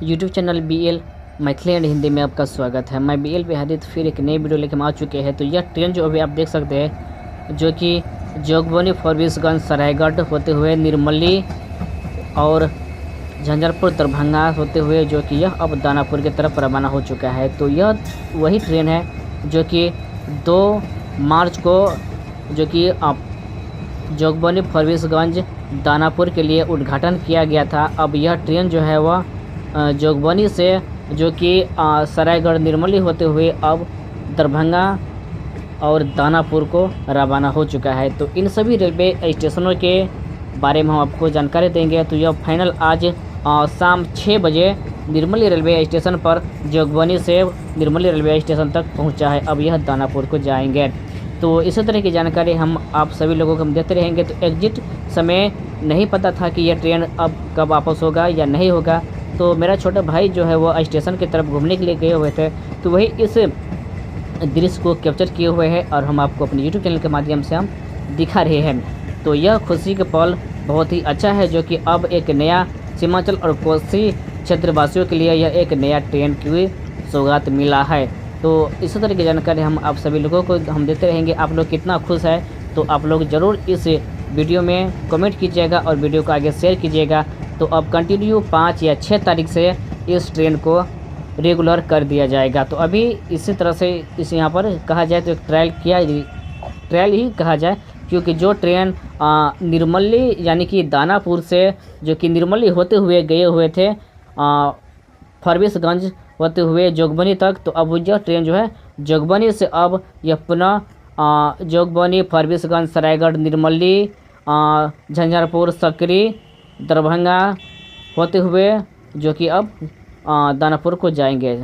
YouTube channel BL Maithili and Hindi में आपका स्वागत है। मैं BL बिहारी फिर एक नई वीडियो लेकर आ चुके हैं। तो यह ट्रेन जो अभी आप देख सकते हैं, जो कि जोगबनी फरबिसगंज सरायगढ़ होते हुए निर्मली और झंझारपुर दरभंगा होते हुए जो कि यह अब दानापुर की तरफ रवाना हो चुका है। तो यह वही ट्रेन है जो कि 2 मार्च को जो कि जोगबनी फरबिसगंज दानापुर के लिए उद्घाटन किया गया था। अब यह ट्रेन जो है वह जोगबनी से जो कि सरायगढ़ निर्मली होते हुए अब दरभंगा और दानापुर को रवाना हो चुका है। तो इन सभी रेलवे स्टेशनों के बारे में हम आपको जानकारी देंगे। तो यह फाइनल आज शाम 6 बजे निर्मली रेलवे स्टेशन पर जोगबनी से निर्मली रेलवे स्टेशन तक पहुंचा है। अब यह दानापुर को जाएंगे। तो इसी तरह की जानकारी हम आप सभी लोगों को हम देते रहेंगे। तो एग्जिट समय नहीं पता था कि यह ट्रेन अब कब वापस होगा या नहीं होगा। तो मेरा छोटा भाई जो है वो स्टेशन की तरफ घूमने के लिए गए हुए थे, तो वही इस दृश्य को कैप्चर किए हुए हैं और हम आपको अपने यूट्यूब चैनल के माध्यम से हम दिखा रहे हैं। तो यह खुशी का पल बहुत ही अच्छा है, जो कि अब एक नया सीमांचल और कोसी क्षेत्रवासियों के लिए यह एक नया ट्रेन की सौगात मिला है। तो इसी तरह की जानकारी हम आप सभी लोगों को हम देते रहेंगे। आप लोग कितना खुश है तो आप लोग ज़रूर इस वीडियो में कमेंट कीजिएगा और वीडियो को आगे शेयर कीजिएगा। तो अब कंटिन्यू 5 या 6 तारीख से इस ट्रेन को रेगुलर कर दिया जाएगा। तो अभी इसी तरह से यहाँ पर कहा जाए तो एक ट्रायल ही कहा जाए, क्योंकि जो ट्रेन निर्मली यानी कि दानापुर से जो कि निर्मली होते हुए गए हुए थे फरबिसगंज होते हुए जोगबनी तक, तो अब यह ट्रेन जो है जोगबनी से अब यह पुनः जोगबनी फरबिसगंज सरायगढ़ निर्मली झंझारपुर सकरी दरभंगा होते हुए जो कि अब दानापुर को जाएंगे।